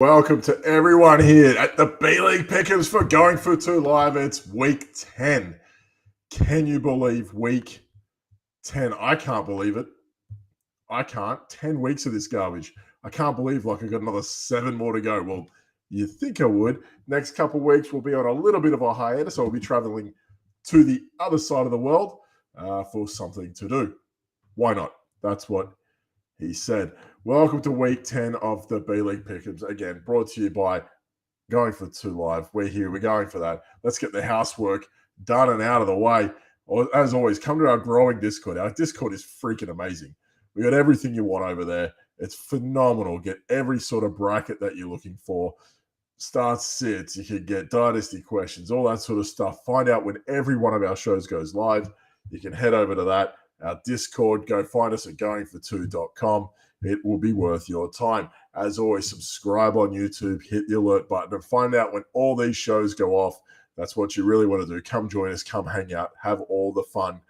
Welcome to everyone here at the B-League Pick'ems for Going for Two Live. It's week 10. Can you believe week 10? I can't believe it. I can't. 10 weeks of this garbage. I can't believe I got another 7 more to go. Well, you think I would. Next couple of weeks, we'll be on a little bit of a hiatus. So we'll be traveling to the other side of the world for something to do. Why not? That's what he said. Welcome to week 10 of the B-League Pick'ems. Again, brought to you by Going for Two Live. We're here. We're going for that. Let's get the housework done and out of the way. As always, come to our growing Discord. Our Discord is freaking amazing. We got everything you want over there. It's phenomenal. Get every sort of bracket that you're looking for. Start sits. You can get dynasty questions, all that sort of stuff. Find out when every one of our shows goes live. You can head over to that. Our Discord, go find us at goingfor2.com. It will be worth your time. As always, subscribe on YouTube, hit the alert button, and find out when all these shows go off. That's what you really want to do. Come join us, come hang out, have all the fun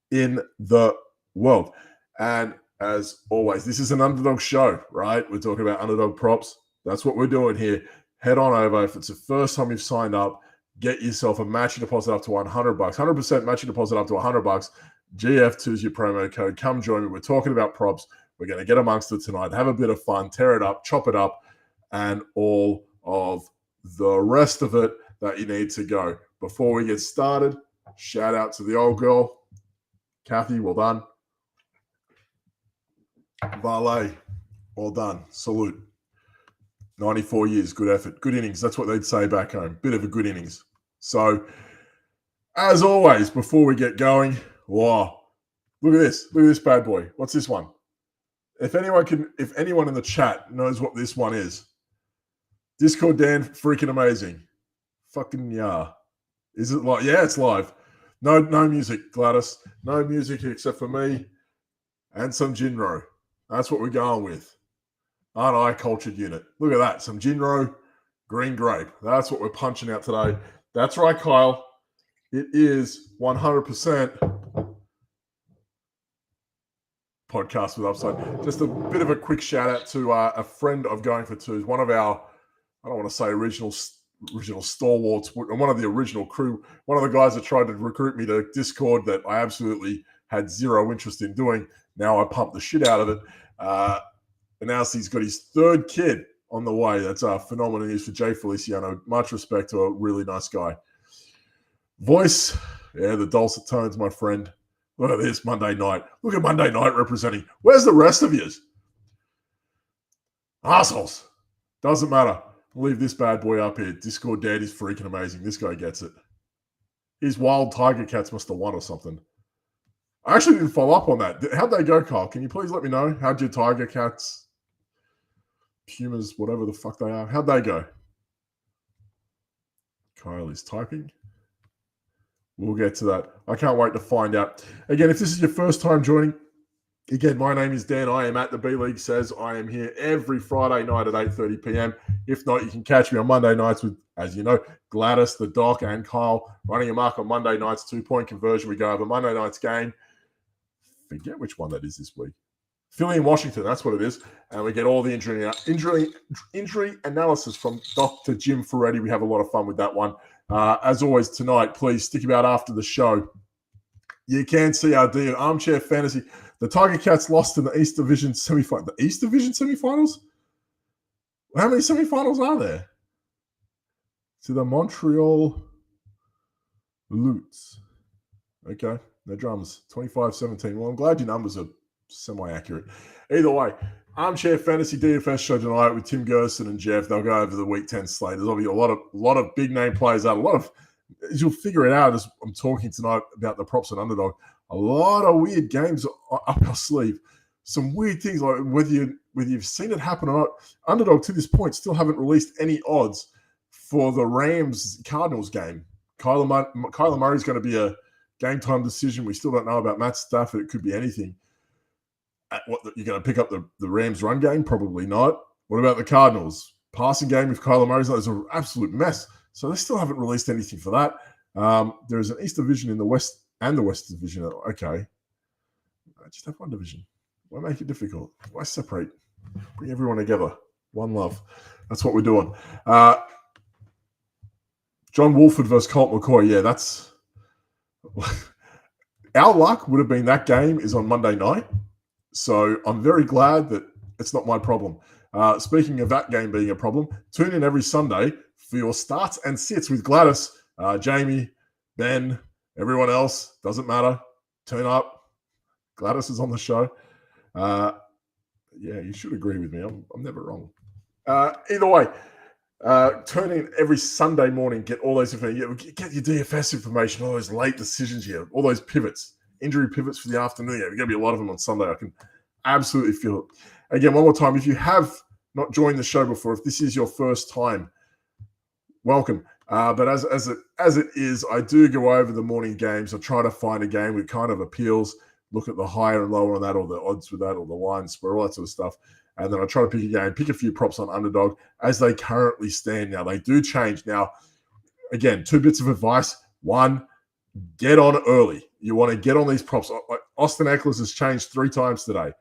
in the world. And as always, this is an underdog show, right? We're talking about underdog props. That's what we're doing here. Head on over. If it's the first time you've signed up, get yourself a matching deposit up to $100. 100% matching deposit up to $100. GF2 is your promo code. Come join me. We're talking about props. We're going to get amongst it tonight, have a bit of fun, tear it up, chop it up, and all of the rest of it that you need to go. Before we get started, shout out to the old girl, Kathy, well done. Valet, well done. Salute. 94 years, good effort, good innings. That's what they'd say back home. Bit of a good innings. So, as always, before we get going, wow, look at this. Look at this bad boy. What's this one? If anyone in the chat knows what this one is, Discord Dan, freaking amazing. Fucking yeah. Is it live? Yeah, it's live. No music, Gladys. No music except for me and some Jinro. That's what we're going with. Aren't I, cultured unit? Look at that. Some Jinro, green grape. That's what we're punching out today. That's right, Kyle. It is 100% podcast with upside. Just a bit of a quick shout out to a friend of Going for Twos, one of our, I don't want to say original stalwarts, one of the original crew, one of the guys that tried to recruit me to Discord that I absolutely had zero interest in doing. Now I pump the shit out of it. Announced he's got his 3rd kid on the way. That's phenomenal news for Jay Feliciano. Much respect to a really nice guy. Voice, yeah, the dulcet tones, my friend. Look at this Monday night. Look at Monday night representing. Where's the rest of yous? Assholes. Doesn't matter. I'll leave this bad boy up here. Discord Dad is freaking amazing. This guy gets it. His wild Tiger Cats must have won or something. I actually didn't follow up on that. How'd they go, Kyle? Can you please let me know? How'd your Tiger Cats, Pumas, whatever the fuck they are, how'd they go? Kyle is typing. We'll get to that. I can't wait to find out. Again, if this is your first time joining, again, my name is Dan. I am at the B-League Says. I am here every Friday night at 8:30 p.m. If not, you can catch me on Monday nights with, as you know, Gladys, the Doc, and Kyle running a mark on Monday nights, 2-point conversion. We go over Monday night's game. Forget which one that is this week. Philly and Washington, that's what it is. And we get all the injury analysis from Dr. Jim Ferretti. We have a lot of fun with that one. As always, tonight, please stick about after the show. You can see our deal, Armchair Fantasy. The Tiger Cats lost in the East Division semifinal. The East Division semifinals? How many semifinals are there? To the Montreal Lutes. Okay, the drums, 25-17. Well, I'm glad your numbers are semi-accurate. Either way, Armchair Fantasy DFS show tonight with Tim Gerson and Jeff. They'll go over the Week 10 slate. There's obviously a lot of big name players out. A lot of, as you'll figure it out as I'm talking tonight about the props and underdog, a lot of weird games up our sleeve. Some weird things, like whether you've seen it happen or not. Underdog to this point still haven't released any odds for the Rams-Cardinals game. Kyler Murray's going to be a game-time decision. We still don't know about Matt Stafford. It could be anything. You're going to pick up the Rams run game? Probably not. What about the Cardinals? Passing game with Kyler Murray is an absolute mess. So they still haven't released anything for that. There is an East Division in the West and the West Division. Okay. I just have one division. Why make it difficult? Why separate? Bring everyone together. One love. That's what we're doing. John Wolford versus Colt McCoy. Yeah, that's our luck would have been that game is on Monday night. So I'm very glad that it's not my problem. Speaking of that game being a problem, tune in every Sunday for your starts and sits with Gladys, Jamie, Ben, everyone else. Doesn't matter. Turn up. Gladys is on the show. Yeah, you should agree with me. I'm never wrong. Either way, turn in every Sunday morning, get all those information, get your DFS information, all those late decisions here, all those pivots, injury pivots for the afternoon. Yeah, there's going to be a lot of them on Sunday. I can absolutely feel it. Again, one more time, if you have not joined the show before, if this is your first time, welcome. But as it is, I do go over the morning games. I try to find a game with kind of appeals, look at the higher and lower on that, or the odds with that, or the line spread, all that sort of stuff. And then I try to pick a game, pick a few props on underdog as they currently stand now. They do change. Now, again, 2 bits of advice. 1, get on early. You want to get on these props. Like Austin Ekeler has changed 3 times today.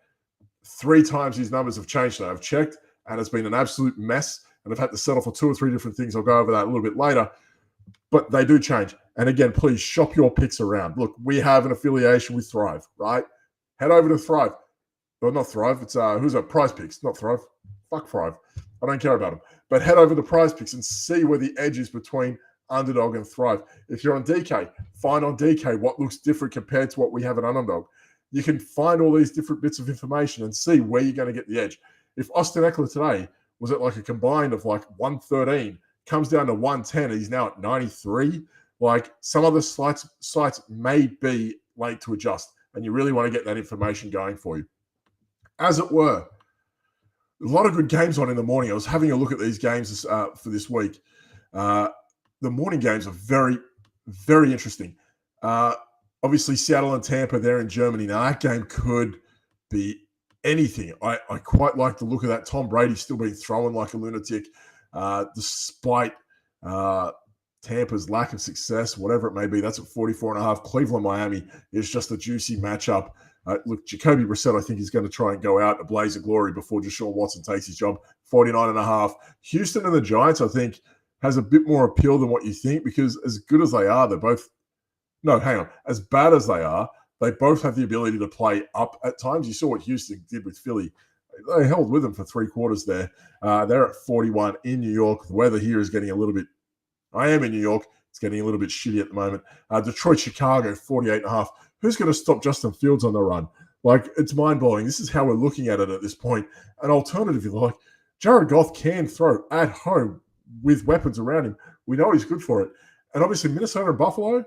3 times his numbers have changed today. I've checked, and it's been an absolute mess. And I've had to settle for 2 or 3 different things. I'll go over that a little bit later. But they do change. And again, please shop your picks around. Look, we have an affiliation with Thrive, right? Head over to Thrive. Well, not Thrive. It's who's that? Prize Picks, not Thrive. Fuck Thrive. I don't care about them. But head over to Prize Picks and see where the edge is between Underdog and Thrive. If you're on DK, find on DK what looks different compared to what we have at Underdog. You can find all these different bits of information and see where you're going to get the edge. If Austin Ekeler today was at like a combined of like 113, comes down to 110, and he's now at 93, like some other sites may be late to adjust, and you really want to get that information going for you. As it were, a lot of good games on in the morning. I was having a look at these games for this week. The morning games are very, very interesting. Obviously, Seattle and Tampa, they're in Germany. Now, that game could be anything. I quite like the look of that. Tom Brady still being thrown like a lunatic, despite Tampa's lack of success, whatever it may be. That's at 44.5. Cleveland, Miami is just a juicy matchup. Look, Jacoby Brissett, I think, is going to try and go out a blaze of glory before Deshaun Watson takes his job. 49.5. Houston and the Giants, I think, has a bit more appeal than what you think, because as good as they are, they're both – no, hang on. As bad as they are, they both have the ability to play up at times. You saw what Houston did with Philly. They held with them for 3 quarters there. They're at 41 in New York. The weather here is getting a little bit – I am in New York. It's getting a little bit shitty at the moment. Detroit, Chicago, 48.5. Who's going to stop Justin Fields on the run? Like, it's mind-blowing. This is how we're looking at it at this point. An alternative, like, Jared Goff can throw at home with weapons around him. We know he's good for it. And obviously, Minnesota and Buffalo,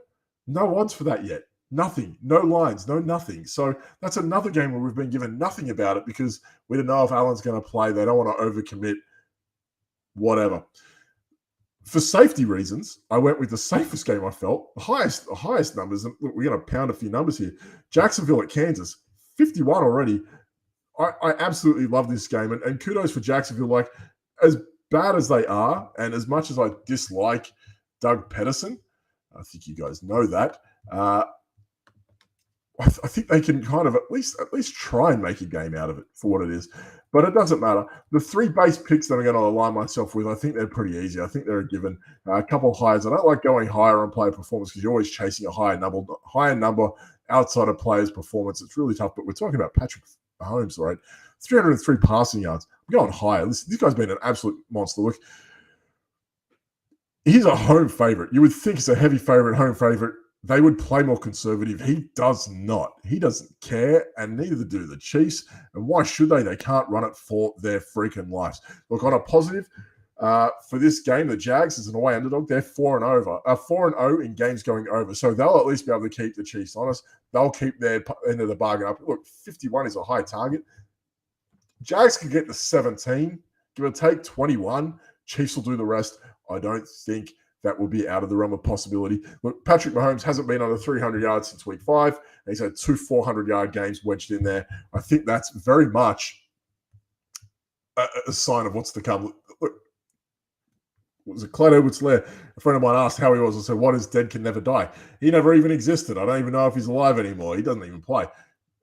no odds for that yet. Nothing. No lines. No nothing. So that's another game where we've been given nothing about it because we don't know if Allen's going to play. They don't want to overcommit. Whatever. For safety reasons, I went with the safest game I felt. The highest numbers. And look, we're going to pound a few numbers here. Jacksonville at Kansas, 51 already. I absolutely love this game. And kudos for Jacksonville. Like, as bad as they are, and as much as I dislike Doug Peterson, I think you guys know that, I think they can kind of at least try and make a game out of it for what it is. But it doesn't matter. The 3 base picks that I'm going to align myself with, I think they're pretty easy. I think they're a given. A couple of highs. I don't like going higher on player performance because you're always chasing a higher number outside of players' performance. It's really tough. But we're talking about Patrick Mahomes, right? 303 passing yards. I'm going higher. This guy's been an absolute monster. Look, he's a home favorite. You would think he's a heavy favorite, home favorite. They would play more conservative. He does not. He doesn't care, and neither do the Chiefs. And why should they? They can't run it for their freaking lives. Look, on a positive, for this game, the Jags is an away underdog. They're 4-0 in games going over. So they'll at least be able to keep the Chiefs honest. They'll keep their end of the bargain up. Look, 51 is a high target. Jags can get to 17, give or take 21. Chiefs will do the rest. I don't think that will be out of the realm of possibility. Look, Patrick Mahomes hasn't been under 300 yards since week 5. And he's had 2 400-yard games wedged in there. I think that's very much a sign of what's to come. Look, was it Clyde Edwards-Helaire? A friend of mine asked how he was. I said, what is dead can never die? He never even existed. I don't even know if he's alive anymore. He doesn't even play.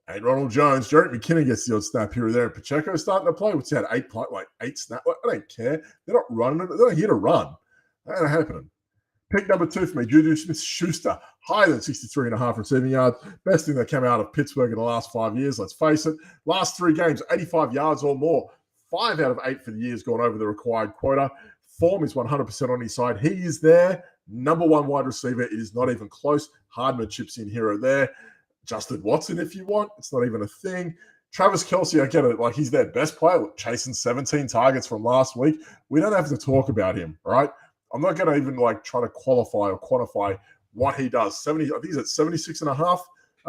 Ain't Ronald Jones. Jarek McKinnon gets the odd snap here or there. And Pacheco's starting to play. What's that? Eight snap. I don't care. They're not running it. They're not here to run. That ain't happening. Pick number 2 for me, Juju Smith-Schuster, higher than 63.5 receiving yards. Best thing that came out of Pittsburgh in the last 5 years, let's face it. Last 3 games, 85 yards or more. 5 out of 8 for the year has gone over the required quota. Form is 100% on his side. He is there. Number 1 wide receiver. It is not even close. Hardman chips in here or there. Justin Watson, if you want. It's not even a thing. Travis Kelce, I get it. Like, he's their best player. Look, chasing 17 targets from last week. We don't have to talk about him, right? I'm not going to even try to qualify or quantify what he does. I think he's at 76.5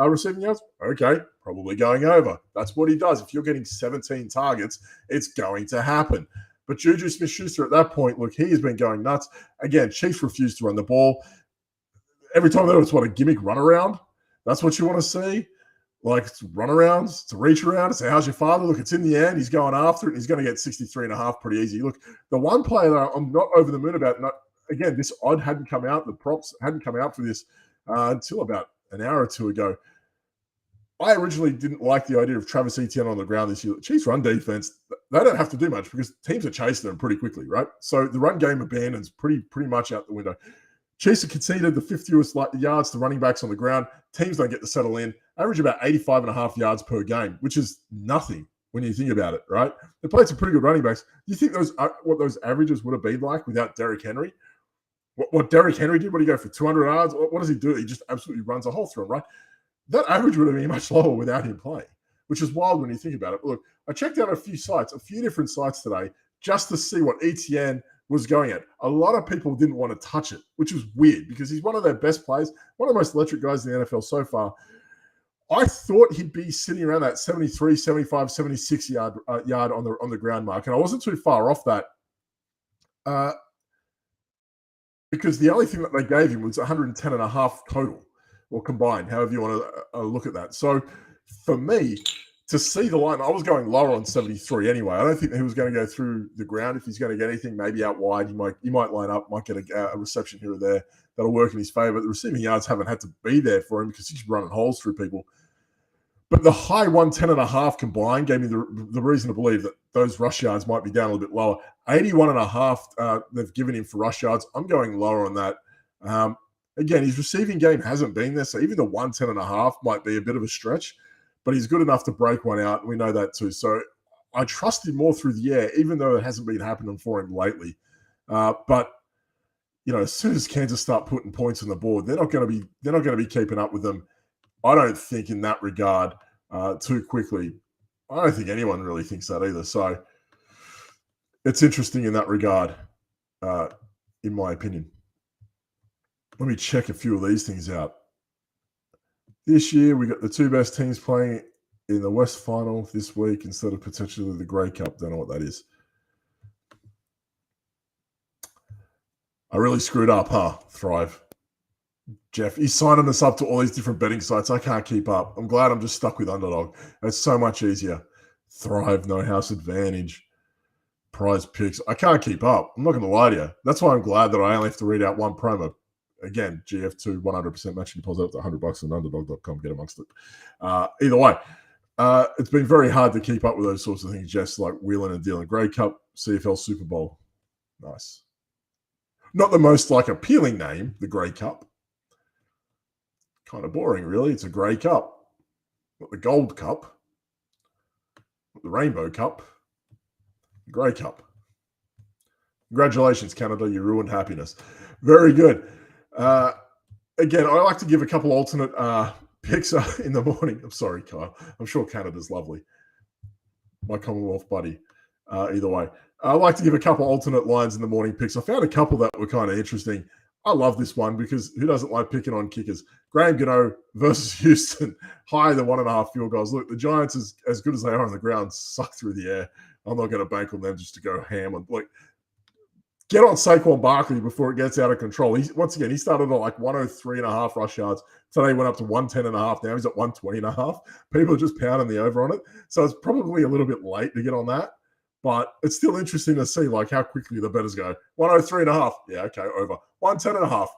receiving yards. Okay, probably going over. That's what he does. If you're getting 17 targets, it's going to happen. But Juju Smith-Schuster at that point, look, he has been going nuts. Again, Chiefs refuse to run the ball. Every time they do, it's a gimmick runaround. That's what you want to see. Like, it's runarounds, it's a reach around, it's how's your father? Look, it's in the end. He's going after it, and he's going to get 63.5 pretty easy. Look, the one player that I'm not over the moon about, again, this odd hadn't come out, the props hadn't come out for this until about an hour or two ago. I originally didn't like the idea of Travis Etienne on the ground this year. The Chiefs' run defense, they don't have to do much because teams are chasing them pretty quickly, right? So the run game abandons pretty much out the window. Chiefs have conceded the 5th fewest yards to running backs on the ground. Teams don't get to settle in. Average about 85.5 yards per game, which is nothing when you think about it, right? They played some pretty good running backs. Do you think what those averages would have been like without Derrick Henry? What Derrick Henry did? What did he go for 200 yards? What does he do? He just absolutely runs a hole through him, right? That average would have been much lower without him playing, which is wild when you think about it. But look, I checked out a few different sites today, just to see what Etienne was going at. A lot of people didn't want to touch it, which was weird because he's one of their best players, one of the most electric guys in the NFL so far. I thought he'd be sitting around that 73, 75, 76 yard on the ground mark, and I wasn't too far off that because the only thing that they gave him was 110.5 total or combined, however you want to look at that. So for me, to see the line, I was going lower on 73 anyway. I don't think he was going to go through the ground. If he's going to get anything, maybe out wide, he might line up, might get a reception here or there that'll work in his favor. The receiving yards haven't had to be there for him because he's running holes through people. But the high 110.5 combined gave me the reason to believe that those rush yards might be down a little bit lower. 81.5 they've given him for rush yards. I'm going lower on that. Again, his receiving game hasn't been there, so even the 110.5 might be a bit of a stretch. But he's good enough to break one out, and we know that too. So I trust him more through the air, even though it hasn't been happening for him lately. But as soon as Kansas start putting points on the board, they're not going to be keeping up with them. I don't think in that regard too quickly. I don't think anyone really thinks that either. So it's interesting in that regard, in my opinion. Let me check a few of these things out. This year, we got the 2 best teams playing in the West Final this week instead of potentially the Grey Cup. Don't know what that is. I really screwed up, huh? Thrive. Jeff, he's signing us up to all these different betting sites. I can't keep up. I'm glad I'm just stuck with Underdog. It's so much easier. Thrive, No House Advantage, Prize Picks. I can't keep up. I'm not going to lie to you. That's why I'm glad that I only have to read out one promo. Again, GF2, 100% matching deposit up to $100 on underdog.com. Get amongst it. Either way, it's been very hard to keep up with those sorts of things, just like wheeling and dealing. Grey Cup, CFL Super Bowl. Nice. Not the most appealing name, the Grey Cup. Kind of boring, really. It's a Grey Cup. Not the Gold Cup. Not the Rainbow Cup. The Grey Cup. Congratulations, Canada. You ruined happiness. Very good. Again, I like to give a couple alternate picks in the morning. I'm sorry, Kyle. I'm sure Canada's lovely. My Commonwealth buddy. Either way. I like to give a couple alternate lines in the morning picks. I found a couple that were kind of interesting. I love this one because who doesn't like picking on kickers? Graham Gano versus Houston. Higher than 1.5 field goals. Look, the Giants, as good as they are on the ground, suck through the air. I'm not going to bank on them just to go ham on. Get on Saquon Barkley before it gets out of control. He started at 103.5 rush yards. Today went up to 110.5. Now he's at 120.5. People are just pounding the over on it. So it's probably a little bit late to get on that. But it's still interesting to see how quickly the bettors go. 103.5. Yeah, okay, over. 110.5.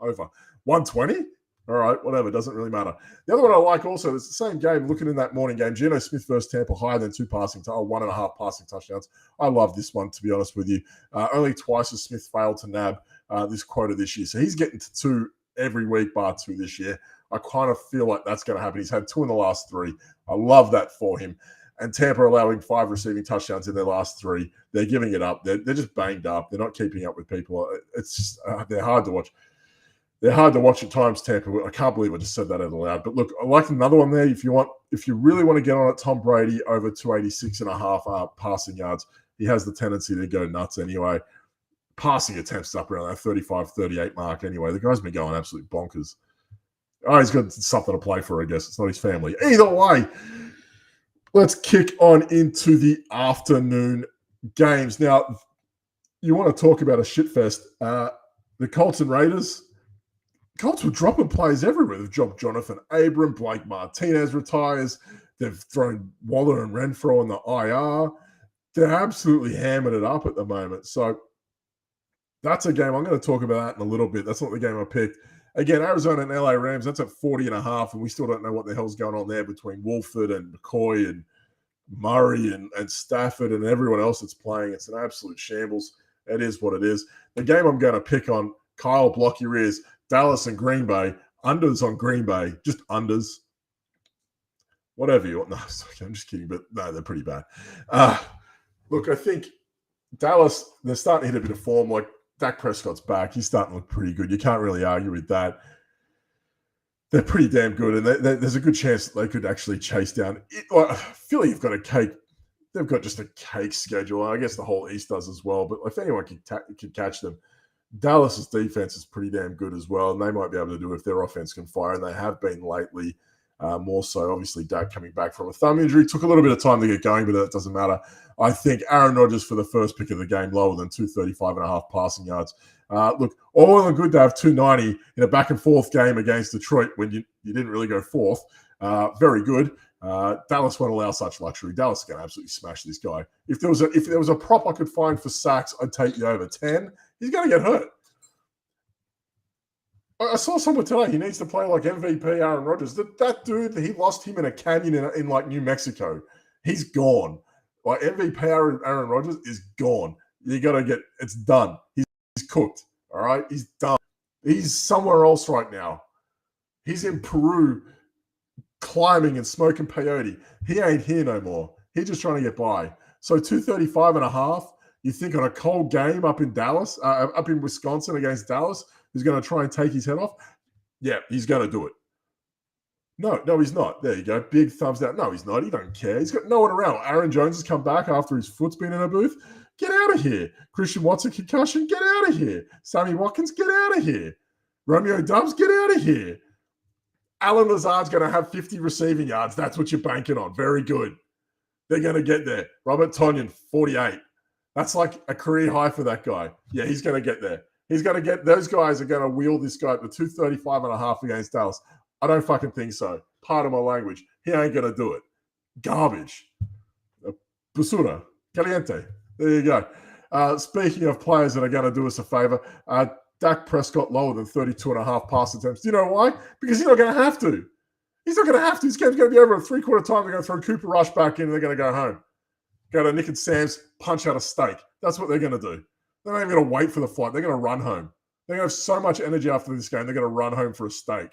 Over. 120? All right, whatever. Doesn't really matter. The other one I like also is the same game. Looking in that morning game, Geno Smith versus Tampa, higher than 1.5 passing touchdowns. I love this one, to be honest with you. Only twice has Smith failed to nab this quota this year. So he's getting to 2 every week, bar 2 this year. I kind of feel like that's going to happen. He's had 2 in the last 3. I love that for him. And Tampa allowing 5 receiving touchdowns in their last 3. They're giving it up. They're just banged up. They're not keeping up with people. It's just, they're hard to watch. They're hard to watch at times, Tampa. I can't believe I just said that out loud. But look, I like another one there. If you really want to get on it, Tom Brady over 286.5 passing yards. He has the tendency to go nuts anyway. Passing attempts up around that 35, 38 mark anyway. The guy's been going absolutely bonkers. Oh, he's got something to play for, I guess. It's not his family. Either way, let's kick on into the afternoon games. Now, you want to talk about a shitfest. The Colts and Raiders. Colts were dropping players everywhere. They've dropped Jonathan Abram, Blake Martinez retires. They've thrown Waller and Renfro on the IR. They're absolutely hammering it up at the moment. So that's a game. I'm going to talk about that in a little bit. That's not the game I picked. Again, Arizona and LA Rams, that's at 40.5, and we still don't know what the hell's going on there between Wolford and McCoy and Murray and Stafford and everyone else that's playing. It's an absolute shambles. It is what it is. The game I'm going to pick on, Kyle, block your ears, Dallas and Green Bay. Unders on Green Bay. Just unders. Whatever you want. No, I'm just kidding, but no, they're pretty bad. Look, I think Dallas, they're starting to hit a bit of form. Like, Dak Prescott's back. He's starting to look pretty good. You can't really argue with that. They're pretty damn good, and there's a good chance that they could actually chase down. Philly have got a cake. They've got just a cake schedule. I guess the whole East does as well, but if anyone could catch them, Dallas's defense is pretty damn good as well, and they might be able to do it if their offense can fire, and they have been lately. More so, obviously, Dak coming back from a thumb injury. Took a little bit of time to get going, but that doesn't matter. I think Aaron Rodgers for the first pick of the game, lower than 235.5 passing yards. Look, all well and good to have 290 in a back-and-forth game against Detroit when you didn't really go fourth. Very good. Dallas won't allow such luxury. Dallas is going to absolutely smash this guy. If there was a prop I could find for sacks, I'd take you over 10. He's going to get hurt. I saw someone today. He needs to play like MVP Aaron Rodgers. That dude, he lost him in a canyon in like New Mexico. He's gone. Like MVP Aaron Rodgers is gone. You got to get it's done. He's cooked. All right, he's done. He's somewhere else right now. He's in Peru, climbing and smoking peyote. He ain't here no more. He's just trying to get by. So 235.5. You think on a cold game up in Dallas, up in Wisconsin against Dallas, who's going to try and take his head off? Yeah, he's going to do it. No, he's not. There you go. Big thumbs down. No, he's not. He don't care. He's got no one around. Aaron Jones has come back after his foot's been in a booth. Get out of here. Christian Watson concussion. Get out of here. Sammy Watkins, get out of here. Romeo Doubs, get out of here. Alan Lazard's going to have 50 receiving yards. That's what you're banking on. Very good. They're going to get there. Robert Tonyan, 48. That's like a career high for that guy. Yeah, he's going to get there. He's going to get – those guys are going to wheel this guy to 235.5 against Dallas. I don't fucking think so. Pardon my language. He ain't going to do it. Garbage. Basura. Caliente. There you go. Speaking of players that are going to do us a favor, Dak Prescott lower than 32.5 pass attempts. Do you know why? Because he's not going to have to. He's not going to have to. This game's going to be over in three-quarter time. They're going to throw Cooper Rush back in and they're going to go home. Go to Nick and Sam's, punch out a steak. That's what they're going to do. They're not even going to wait for the flight. They're going to run home. They're going to have so much energy after this game, they're going to run home for a steak.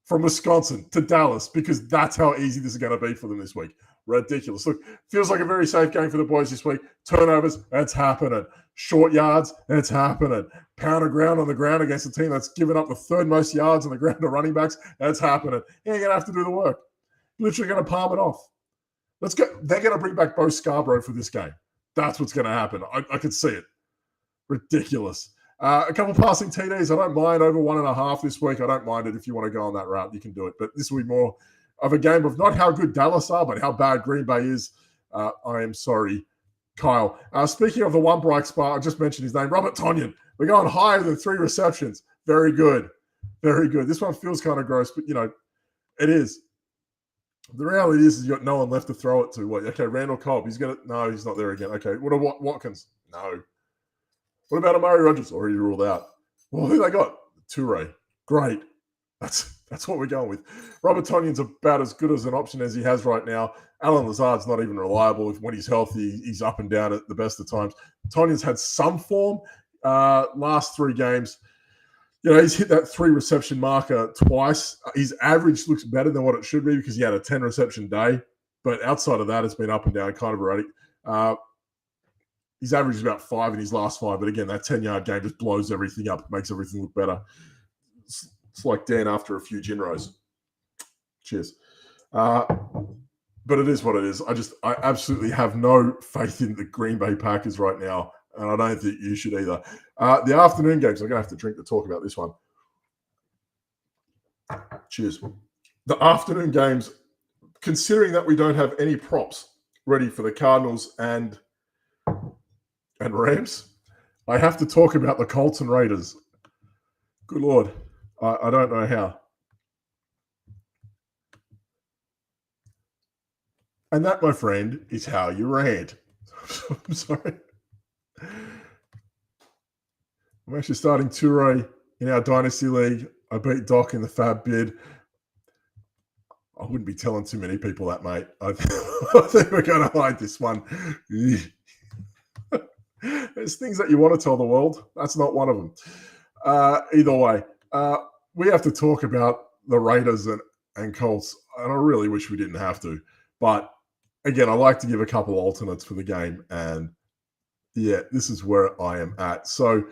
From Wisconsin to Dallas, because that's how easy this is going to be for them this week. Ridiculous. Look, feels like a very safe game for the boys this week. Turnovers, that's happening. Short yards, that's happening. Pound of ground on the ground against a team that's given up the third most yards on the ground to running backs, that's happening. You ain't going to have to do the work. Literally going to palm it off. Let's go. They're going to bring back Bo Scarborough for this game. That's what's going to happen. I could see it. Ridiculous. A couple passing TDs. I don't mind over 1.5 this week. I don't mind it if you want to go on that route. You can do it. But this will be more of a game of not how good Dallas are, but how bad Green Bay is. I am sorry, Kyle. Speaking of the one bright spot, I just mentioned his name, Robert Tonyan. We're going higher than 3 receptions. Very good. Very good. This one feels kind of gross, but, it is. The reality is you got no one left to throw it to. What? Okay, Randall Cobb. He's not there again. Okay, what about Watkins? No. What about Amari Rodgers? Already ruled out. Well, who they got? Toure. Great. That's what we're going with. Robert Tonyan's about as good as an option as he has right now. Alan Lazard's not even reliable. When he's healthy, he's up and down at the best of times. Tonyan's had some form last 3 games. He's hit that 3 reception marker twice. His average looks better than what it should be because he had a 10 reception day. But outside of that, it's been up and down, kind of erratic. His average is about 5 in his last 5. But again, that 10-yard game just blows everything up. It makes everything look better. It's like Dan after a few gin rows. Cheers. But it is what it is. I absolutely have no faith in the Green Bay Packers right now. And I don't think you should either. The afternoon games, I'm going to have to drink to talk about this one. Cheers. The afternoon games, considering that we don't have any props ready for the Cardinals and Rams, I have to talk about the Colts and Raiders. Good Lord. I don't know how. And that, my friend, is how you rant. I'm sorry. I'm actually starting Toure in our Dynasty League. I beat Doc in the Fab bid. I wouldn't be telling too many people that, mate. I think we're going to hide this one. There's things that you want to tell the world. That's not one of them. Either way, we have to talk about the Raiders and Colts, and I really wish we didn't have to. But again, I like to give a couple alternates for the game, and yeah, this is where I am at. So,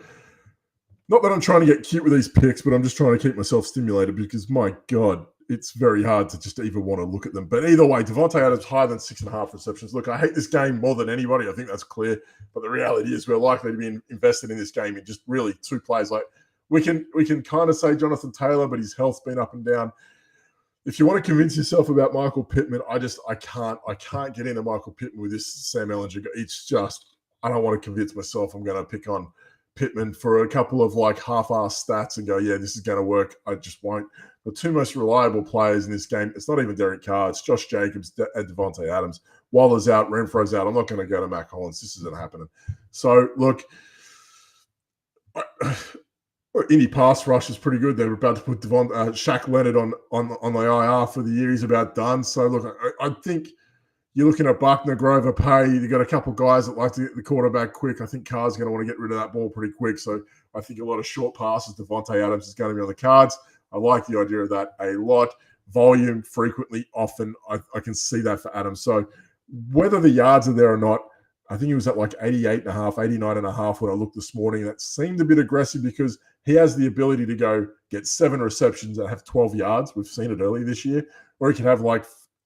not that I'm trying to get cute with these picks, but I'm just trying to keep myself stimulated because, my God, it's very hard to just even want to look at them. But either way, Davante Adams higher than 6.5 receptions. Look, I hate this game more than anybody. I think that's clear. But the reality is we're likely to be invested in this game in just really 2 plays. Like we can kind of say Jonathan Taylor, but his health's been up and down. If you want to convince yourself about Michael Pittman, I can't get into Michael Pittman with this Sam Ehlinger. It's just, I don't want to convince myself I'm going to pick on Pittman for a couple of like half-assed stats and go, yeah, this is going to work. I just won't. The 2 most reliable players in this game, it's not even Derek Carr. It's Josh Jacobs and Davante Adams. Waller's out, Renfro's out. I'm not going to go to Matt Collins. This isn't happening. So, look, Indy pass rush is pretty good. They're about to put Shaq Leonard on the IR for the year. He's about done. So, look, I think you're looking at Buckner, Grover, Pay. You've got a couple of guys that like to get the quarterback quick. I think Carr's going to want to get rid of that ball pretty quick. So I think a lot of short passes. Davante Adams is going to be on the cards. I like the idea of that a lot. Volume, frequently, often. I can see that for Adams. So whether the yards are there or not, I think he was at like 88.5, 89.5 when I looked this morning. That seemed a bit aggressive because he has the ability to go get 7 receptions and have 12 yards. We've seen it early this year. Or he can have like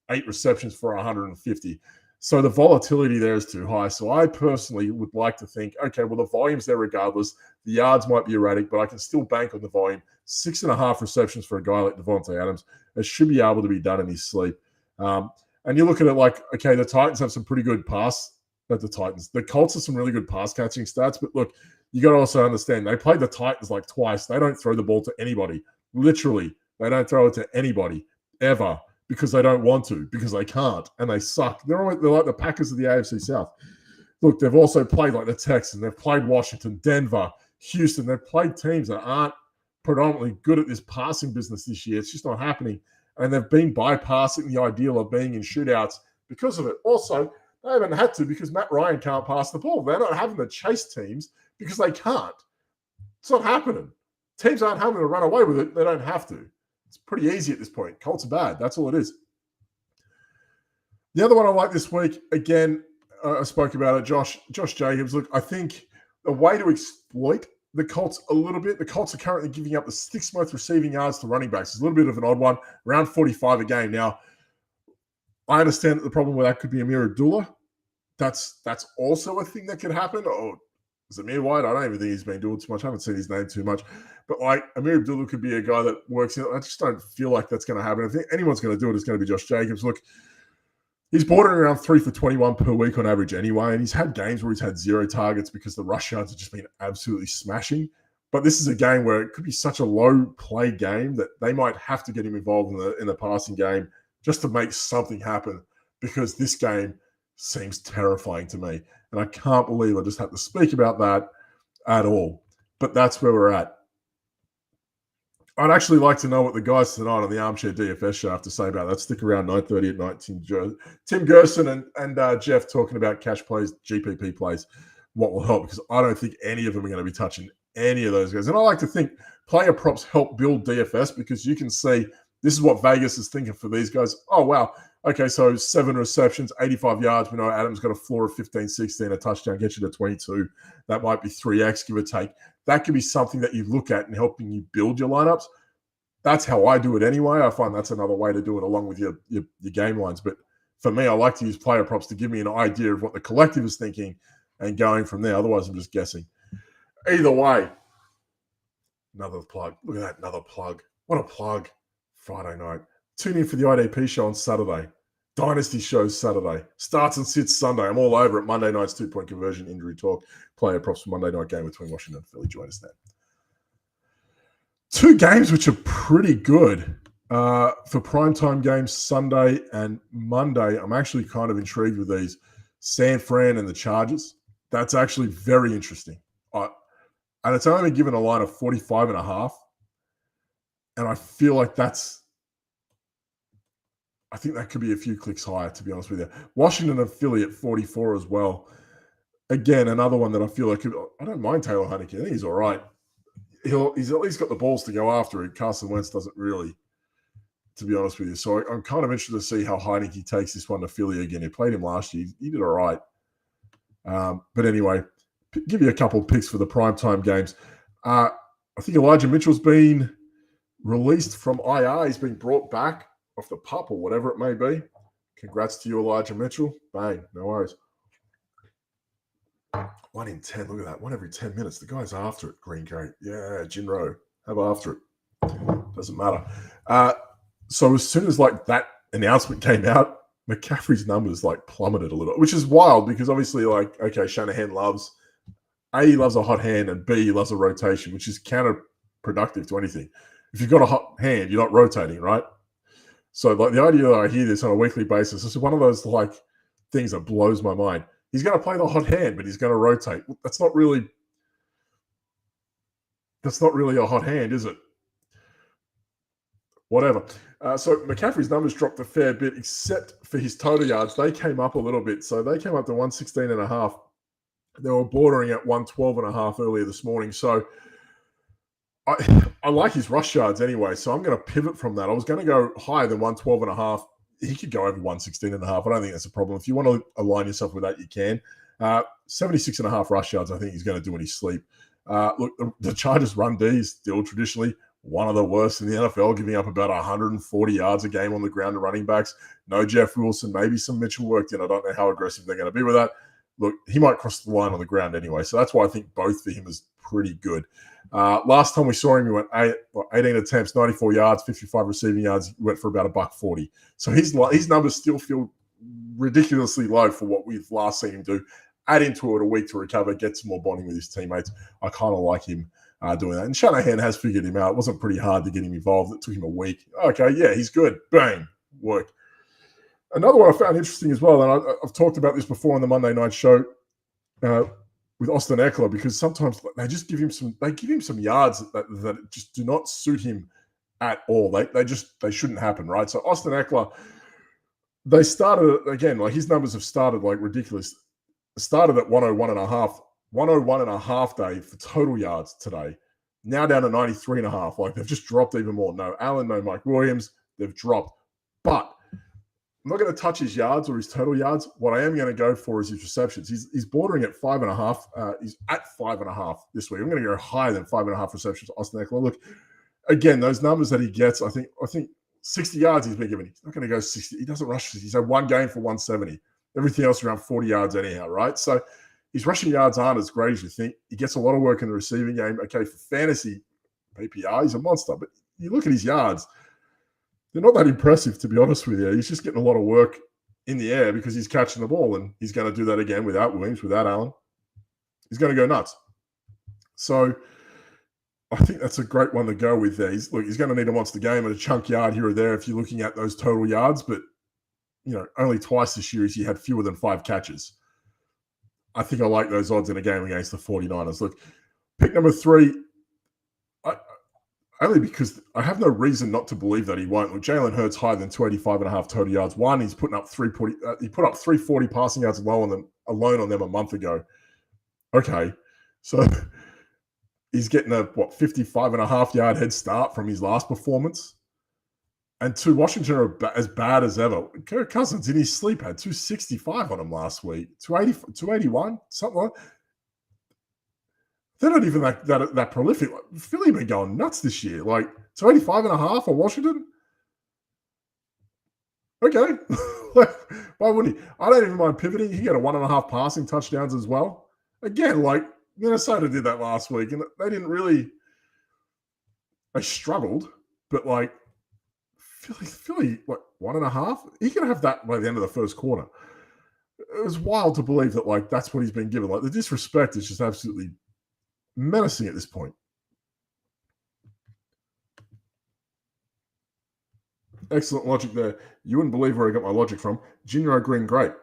8 receptions for 150. So the volatility there is too high. So I personally would like to think, okay, well, the volume's there regardless. The yards might be erratic, but I can still bank on the volume. 6.5 receptions for a guy like Davante Adams. It should be able to be done in his sleep. And you look at it like, okay, the Titans have some pretty good the Colts have some really good pass catching stats. But look, you got to also understand, they played the Titans like twice. They don't throw the ball to anybody. Literally, they don't throw it to anybody ever. Because they don't want to, because they can't, and they suck. They're like the Packers of the AFC South. Look, they've also played like the Texans. They've played Washington, Denver, Houston. They've played teams that aren't predominantly good at this passing business this year. It's just not happening. And they've been bypassing the ideal of being in shootouts because of it. Also, they haven't had to because Matt Ryan can't pass the ball. They're not having to chase teams because they can't. It's not happening. Teams aren't having to run away with it. They don't have to. It's pretty easy at this point. Colts are bad. That's all it is. The other one I like this week, again, I spoke about it, Josh Jacobs. Look, I think the way to exploit the Colts a little bit, the Colts are currently giving up the 6th most receiving yards to running backs. It's a little bit of an odd one, around 45 a game. Now, I understand that the problem with that could be Amir Abdullah. That's also a thing that could happen. Or Zamir White, I don't even think he's been doing too much. I haven't seen his name too much. But like Amir Abdullah could be a guy that works in. I just don't feel like that's going to happen. If anyone's going to do it, it's going to be Josh Jacobs. Look, he's bordering around 3 for 21 per week on average anyway. And he's had games where he's had 0 targets because the rush yards have just been absolutely smashing. But this is a game where it could be such a low play game that they might have to get him involved in the passing game just to make something happen, because this game seems terrifying to me. And I can't believe I just have to speak about that at all. But that's where we're at. I'd actually like to know what the guys tonight on the Armchair DFS show have to say about that. Stick around 9:30 at night. Tim Gerson and Jeff talking about cash plays, GPP plays, what will help, because I don't think any of them are going to be touching any of those guys. And I like to think player props help build DFS, because you can see this is what Vegas is thinking for these guys. Oh, wow. Okay, so 7 receptions, 85 yards. We know Adams got a floor of 15, 16, a touchdown, get you to 22. That might be 3x, give or take. That could be something that you look at in helping you build your lineups. That's how I do it anyway. I find that's another way to do it along with your game lines. But for me, I like to use player props to give me an idea of what the collective is thinking and going from there. Otherwise, I'm just guessing. Either way, another plug. Look at that, another plug. What a plug. Friday night. Tune in for the IDP show on Saturday. Dynasty shows Saturday. Starts and sits Sunday. I'm all over it. Monday night's 2-point conversion, injury talk, player props for Monday night game between Washington and Philly. Join us then. 2 games which are pretty good for primetime games Sunday and Monday. I'm actually kind of intrigued with these. San Fran and the Chargers. That's actually very interesting. And it's only given a line of 45.5. And I feel like I think that could be a few clicks higher, to be honest with you. Washington and Philly at 44 as well. Again, another one that I feel like I don't mind Taylor Heinicke. I think he's all right. He's at least got the balls to go after it. Carson Wentz doesn't really, to be honest with you. So I'm kind of interested to see how Heinicke takes this one to Philly again. He played him last year. He did all right. But anyway, give you a couple of picks for the primetime games. I think Elijah Mitchell's been released from IR. He's been brought back off the pup or whatever it may be. Congrats to you, Elijah Mitchell. Bang, no worries. 1 in 10, look at that. 1 every 10 minutes. The guy's after it, Green Gate. Yeah, Jinro, have after it. Doesn't matter. So as soon as like that announcement came out, McCaffrey's numbers like plummeted a little, which is wild because obviously like, okay, Shanahan loves, A, he loves a hot hand, and B, he loves a rotation, which is counterproductive to anything. If you've got a hot hand, you're not rotating, right? So like the idea that I hear this on a weekly basis, this is one of those like things that blows my mind. He's going to play the hot hand, but he's going to rotate. That's not really a hot hand, is it? Whatever. So McCaffrey's numbers dropped a fair bit, except for his total yards. They came up a little bit. So they came up to 116.5. They were bordering at 112.5 earlier this morning. So I like his rush yards anyway. So I'm going to pivot from that. I was going to go higher than 112.5. He could go over 116.5. I don't think that's a problem. If you want to align yourself with that, you can. 76.5 rush yards, I think he's going to do in his sleep. Look, the Chargers run D is still traditionally one of the worst in the NFL, giving up about 140 yards a game on the ground to running backs. No Jeff Wilson, maybe some Mitchell worked in. I don't know how aggressive they're going to be with that. Look, he might cross the line on the ground anyway. So that's why I think both for him is pretty good. Last time we saw him, he went 18 attempts, 94 yards, 55 receiving yards. He went for about $140. So his numbers still feel ridiculously low for what we've last seen him do. Add into it a week to recover, get some more bonding with his teammates. I kind of like him doing that. And Shanahan has figured him out. It wasn't pretty hard to get him involved. It took him a week. Okay, yeah, he's good. Bang, worked. Another one I found interesting as well, and I've talked about this before on the Monday night show with Austin Ekeler, because sometimes they just give him some yards that just do not suit him at all. They shouldn't happen, right? So Austin Ekeler, they started again, like his numbers have started like ridiculous. Started at 101.5 day for total yards today. Now down to 93.5. Like they've just dropped even more. No Allen, no Mike Williams. They've dropped. But I'm not going to touch his yards or his total yards. What I am going to go for is his receptions. He's bordering at 5.5. He's at 5.5 this week. I'm going to go higher than 5.5 receptions. Austin Ekeler. Look, again, those numbers that he gets, I think 60 yards he's been given. He's not going to go 60. He doesn't rush. He's had one game for 170. Everything else around 40 yards anyhow, right? So his rushing yards aren't as great as you think. He gets a lot of work in the receiving game. Okay, for fantasy PPR, he's a monster. But you look at his yards, they're not that impressive, to be honest with you. He's just getting a lot of work in the air because he's catching the ball, and he's going to do that again without Williams, without Allen. He's going to go nuts. So I think that's a great one to go with there. He's going to need a monster game and a chunk yard here or there if you're looking at those total yards, but only twice this year he had fewer than 5 catches. I think I like those odds in a game against the 49ers. Look, pick number 3, only because I have no reason not to believe that he won't. Look, Jalen Hurts higher than 285.5 total yards. One, he's putting up 340. He put up 340 passing yards alone on them a month ago. Okay, so he's getting a 55.5 yard head start from his last performance. And two, Washington are as bad as ever. Kirk Cousins in his sleep had 265 on him last week, 281, something like that. They're not even that prolific. Philly been going nuts this year. Like 285.5 on Washington. Okay. Why wouldn't he? I don't even mind pivoting. He got a 1.5 passing touchdowns as well. Again, like Minnesota did that last week, and they didn't really. They struggled, but like Philly, what 1.5? He can have that by the end of the first quarter. It was wild to believe that like that's what he's been given. Like the disrespect is just absolutely menacing at this point. Excellent logic there. You wouldn't believe where I got my logic from. Jinro Green Grape.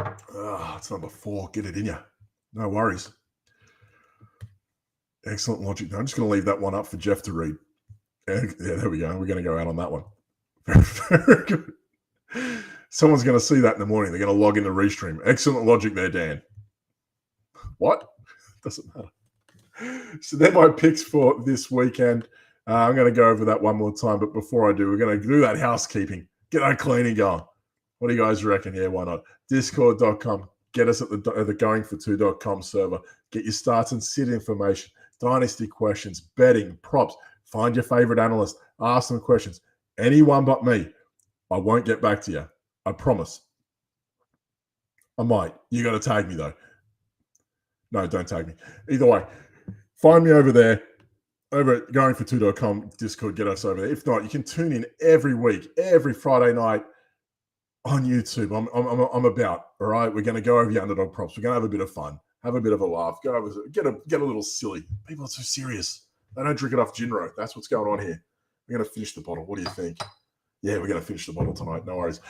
It's number 4. Get it in you. No worries. Excellent logic. I'm just going to leave that one up for Jeff to read. Yeah, there we go. We're going to go out on that one. Very, very good. Someone's going to see that in the morning. They're going to log into Restream. Excellent logic there, Dan. What? Doesn't matter. So they're my picks for this weekend. I'm going to go over that one more time. But before I do, we're going to do that housekeeping. Get that cleaning going. What do you guys reckon? Yeah, why not? Discord.com. Get us at the goingfor2.com server. Get your starts and sit information, dynasty questions, betting, props. Find your favorite analyst. Ask them questions. Anyone but me. I won't get back to you. I promise. I might. You got to tag me, though. No, don't tag me. Either way, find me over there, over at goingfor2.com Discord. Get us over there. If not, you can tune in every week, every Friday night on YouTube. I'm about, all right? We're going to go over the underdog props. We're going to have a bit of fun, have a bit of a laugh, go over, get a little silly. People are too serious. They don't drink enough Jinro. That's what's going on here. We're going to finish the bottle. What do you think? Yeah, we're going to finish the bottle tonight. No worries.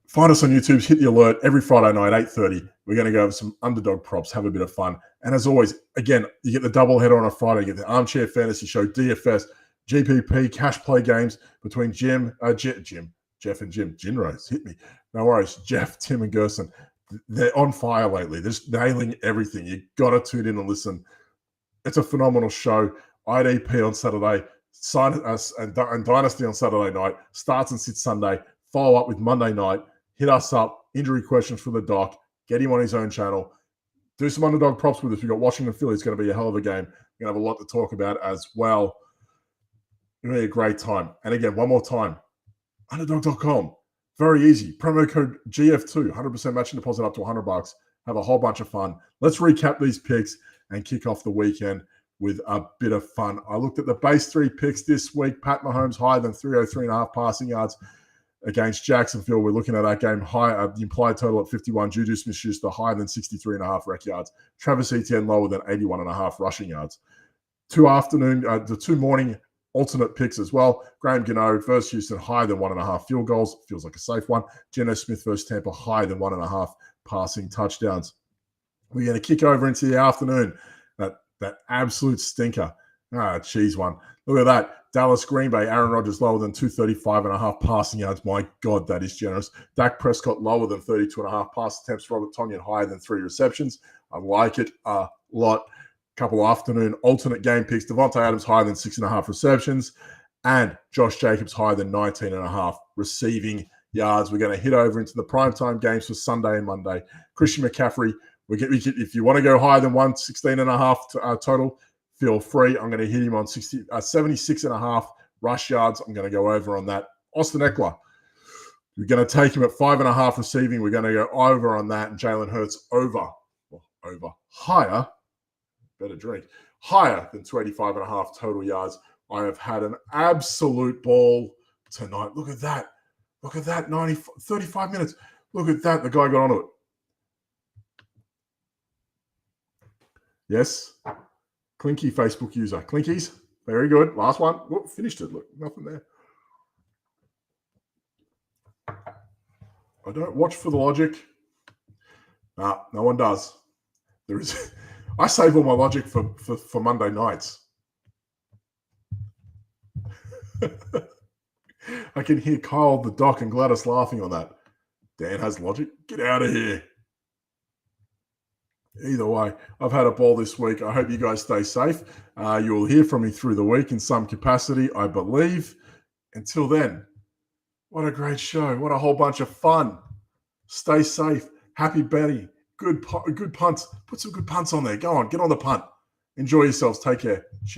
Find us on YouTube. Hit the alert every Friday night, 8:30. We're going to go over some underdog props, have a bit of fun. And as always, again, you get the double header on a Friday. You get the Armchair Fantasy Show, DFS, GPP, cash play games between Jeff and Jim. Jinrose, hit me. No worries. Jeff, Tim, and Gerson. They're on fire lately. They're just nailing everything. You got to tune in and listen. It's a phenomenal show. IDP on Saturday, and Dynasty on Saturday night. Starts and sits Sunday. Follow up with Monday night. Hit us up. Injury questions for the doc. Get him on his own channel. Do some underdog props with us. We've got Washington Philly. It's going to be a hell of a game. We're going to have a lot to talk about as well. It's going to be a great time. And again, one more time. Underdog.com. Very easy. Promo code GF2. 100% matching deposit up to $100. Have a whole bunch of fun. Let's recap these picks and kick off the weekend with a bit of fun. I looked at the base 3 picks this week. Pat Mahomes higher than 303.5 passing yards against Jacksonville. We're looking at that game high. The implied total at 51. Juju Smith-Schuster higher than 63.5 rec yards. Travis Etienne lower than 81.5 rushing yards. The 2 morning alternate picks as well. Graham Gano versus Houston higher than 1.5 field goals. Feels like a safe one. Geno Smith versus Tampa higher than 1.5 passing touchdowns. We're going to kick over into the afternoon. That absolute stinker. Cheese one. Look at that. Dallas Green Bay, Aaron Rodgers lower than 235.5 passing yards. My God, that is generous. Dak Prescott lower than 32.5 pass attempts. Robert Tonyan higher than 3 receptions. I like it a lot. Couple of afternoon alternate game picks. Devontae Adams higher than 6.5 receptions. And Josh Jacobs higher than 19.5 receiving yards. We're going to hit over into the primetime games for Sunday and Monday. Christian McCaffrey, if you want to go higher than 116.5 total, feel free. I'm going to hit him on 76.5 rush yards. I'm going to go over on that. Austin Eckler, we're going to take him at 5.5 receiving. We're going to go over on that. And Jalen Hurts higher. Better drink. Higher than 285.5 total yards. I have had an absolute ball tonight. Look at that. 35 minutes. Look at that. The guy got onto it. Yes. Clinky Facebook user. Clinkies. Very good. Last one. Whoop, finished it. Look, nothing there. I don't watch for the logic. No one does. There is. I save all my logic for Monday nights. I can hear Kyle, the doc, and Gladys laughing on that. Dan has logic. Get out of here. Either way, I've had a ball this week. I hope you guys stay safe. You will hear from me through the week in some capacity, I believe. Until then, what a great show. What a whole bunch of fun. Stay safe. Happy betting. Good punts. Put some good punts on there. Go on. Get on the punt. Enjoy yourselves. Take care. Cheers.